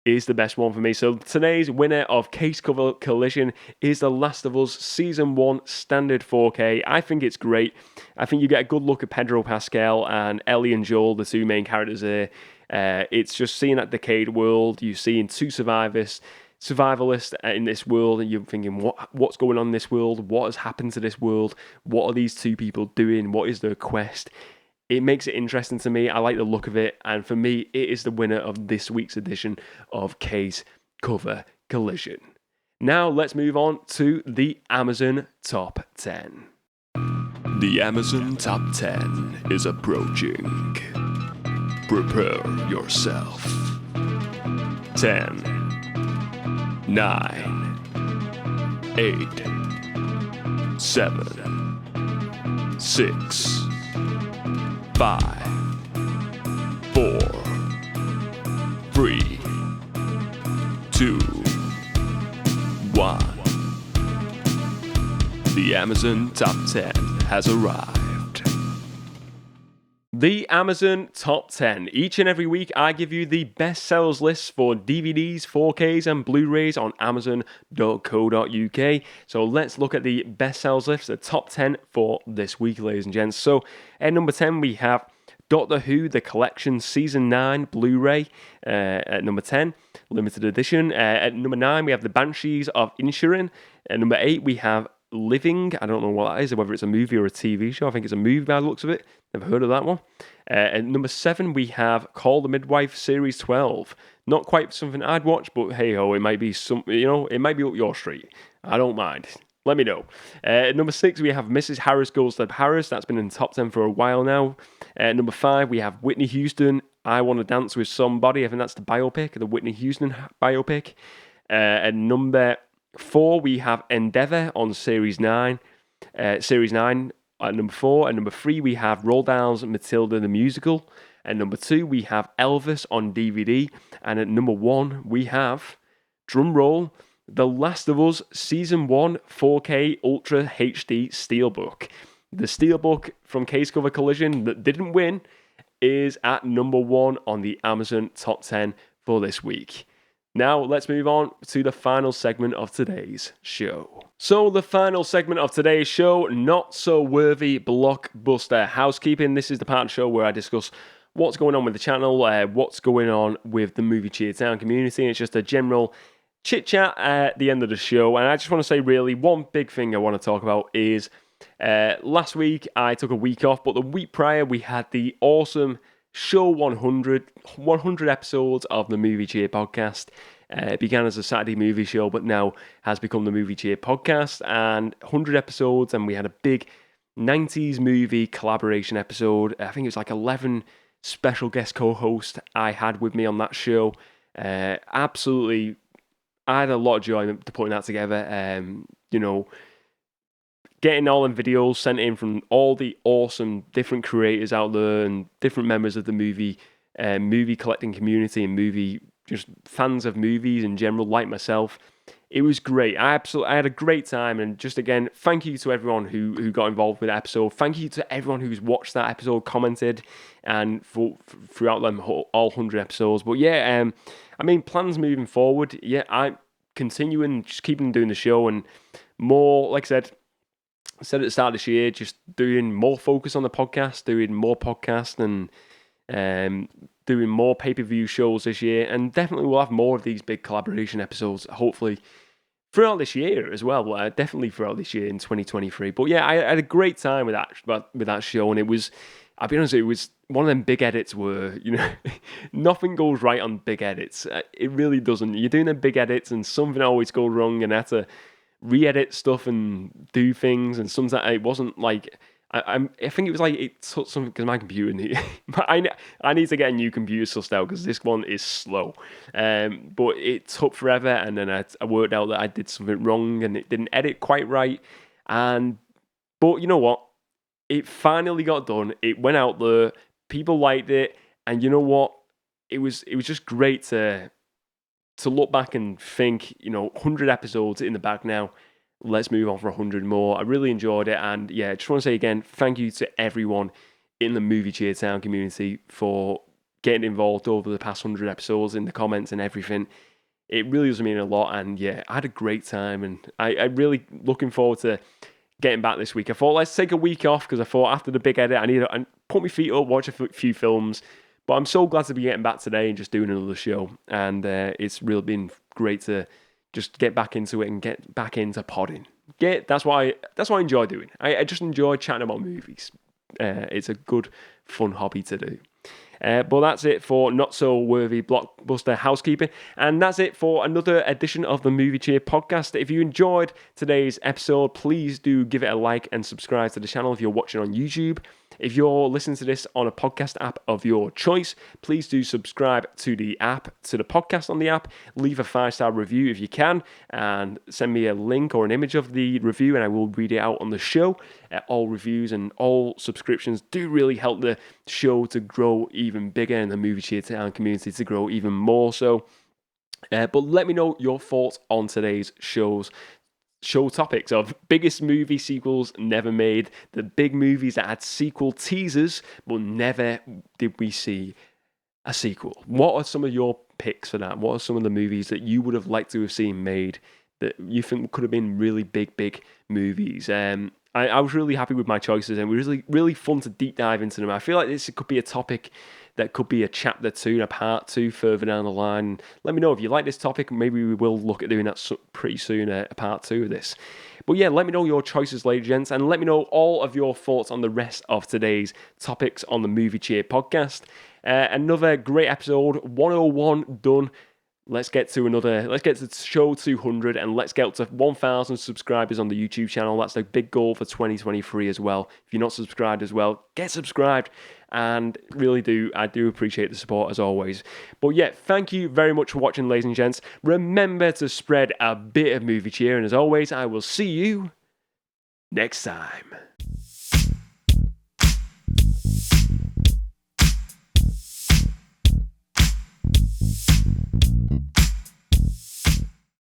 [SPEAKER 1] is the best one for me. So today's winner of Case Cover Collision is The Last of Us Season 1 Standard 4K. I think it's great. I think you get a good look at Pedro Pascal and Ellie and Joel, the two main characters here. It's just seeing that decayed world. You're seeing two survivalists in this world, and you're thinking, what's going on in this world? What has happened to this world? What are these two people doing? What is their quest? It makes it interesting to me. I like the look of it, and for me, it is the winner of this week's edition of Case Cover Collision. Now, let's move on to the Amazon Top 10.
[SPEAKER 2] The Amazon Top 10 is approaching. Prepare yourself. 10, 9, 8, 7, 6, 5, 4, 3, 2, 1. The Amazon Top 10 has arrived.
[SPEAKER 1] The Amazon Top 10. Each and every week, I give you the best sellers lists for DVDs, 4Ks, and Blu-rays on Amazon.co.uk. So let's look at the best sellers list, the top 10 for this week, ladies and gents. So at number 10, we have Doctor Who, The Collection Season 9 Blu-ray at number 10, limited edition. At number 9, we have The Banshees of Inisherin. At number 8, we have Living. I don't know what that is, whether it's a movie or a TV show. I think it's a movie by the looks of it. Never heard of that one. At number 7, we have Call the Midwife Series 12. Not quite something I'd watch, but hey ho, it might be it might be up your street. I don't mind. Let me know. At number 6, we have Mrs. Harris Goes to Paris. That's been in the top 10 for a while now. At number 5, we have Whitney Houston, I Want to Dance with Somebody. I think that's the biopic, the Whitney Houston biopic. At number 4, we have Endeavour on Series 9. Series 9 at number 4. At number 3, we have Roald Dahl's Matilda the Musical. At number 2, we have Elvis on DVD. And at number 1, we have, drum roll, The Last of Us Season 1 4K Ultra HD Steelbook. The Steelbook from Case Cover Collision that didn't win is at number 1 on the Amazon Top 10 for this week. Now, let's move on to the final segment of today's show. So, the final segment of today's show, Not So Worthy Blockbuster Housekeeping. This is the part of the show where I discuss what's going on with the channel, what's going on with the Movie Cheer Town community. It's just a general chit chat at the end of the show. And I just want to say, really, one big thing I want to talk about is last week I took a week off, but the week prior we had the awesome show 100 episodes of the Movie Cheer podcast. It began as a Saturday movie show, but now has become the Movie Cheer podcast, and 100 episodes, and we had a big 90s movie collaboration episode. I think it was like 11 special guest co-hosts I had with me on that show. Absolutely, I had a lot of joy to putting that together. Getting all them videos sent in from all the awesome different creators out there and different members of the movie collecting community and just fans of movies in general, like myself. It was great. I had a great time, and just again, thank you to everyone who got involved with the episode. Thank you to everyone who's watched that episode, commented, and throughout them all 100 episodes. But yeah, plans moving forward. Yeah, I'm continuing, just keeping doing the show, and more, like I said at the start of this year, just doing more focus on the podcast, doing more podcasts, and doing more pay-per-view shows this year. And definitely we'll have more of these big collaboration episodes, hopefully, throughout this year as well. Definitely throughout this year in 2023. But yeah, I had a great time with that show, and it was, I'll be honest, it was one of them big edits where, nothing goes right on big edits. It really doesn't. You're doing them big edits and something always goes wrong, and I had to re-edit stuff and do things, and sometimes it wasn't like I think it was like it took something because my computer I need to get a new computer sussed out because this one is slow, but it took forever, and then I worked out that I did something wrong and it didn't edit quite right, but you know what, it finally got done. It went out there, people liked it, and you know what, it was just great to look back and think, 100 episodes in the bag now. Let's move on for 100 more. I really enjoyed it. And yeah, just want to say again, thank you to everyone in the Movie Cheer Town community for getting involved over the past 100 episodes in the comments and everything. It really does mean a lot. And yeah, I had a great time, and I really looking forward to getting back this week. I thought, let's take a week off, because I thought after the big edit, I need to put my feet up, watch a few films. But I'm so glad to be getting back today and just doing another show. And it's really been great to just get back into it and get back into podding. That's what I enjoy doing. I just enjoy chatting about movies. It's a good, fun hobby to do. But that's it for Not So Worthy Blockbuster Housekeeping. And that's it for another edition of the Movie Cheer podcast. If you enjoyed today's episode, please do give it a like and subscribe to the channel if you're watching on YouTube. If you're listening to this on a podcast app of your choice, please do subscribe to the podcast on the app. Leave a 5-star review if you can, and send me a link or an image of the review, and I will read it out on the show. All reviews and all subscriptions do really help the show to grow even bigger, and the Movie Cheer Town community to grow even more so. But let me know your thoughts on today's show topics of biggest movie sequels never made, the big movies that had sequel teasers, but never did we see a sequel. What are some of your picks for that? What are some of the movies that you would have liked to have seen made that you think could have been really big movies? I was really happy with my choices, and it was really, really fun to deep dive into them. I feel like this could be a topic that could be a chapter 2 and a part 2 further down the line. Let me know if you like this topic. Maybe we will look at doing that pretty soon, a part 2 of this. But yeah, let me know your choices, ladies and gents, and let me know all of your thoughts on the rest of today's topics on the Movie Cheer podcast. Another great episode, 101 done. Let's get to show 200, and let's get up to 1,000 subscribers on the YouTube channel. That's a big goal for 2023 as well. If you're not subscribed as well, get subscribed. And I do appreciate the support as always. But yeah, thank you very much for watching, ladies and gents. Remember to spread a bit of movie cheer, and as always, I will see you next time.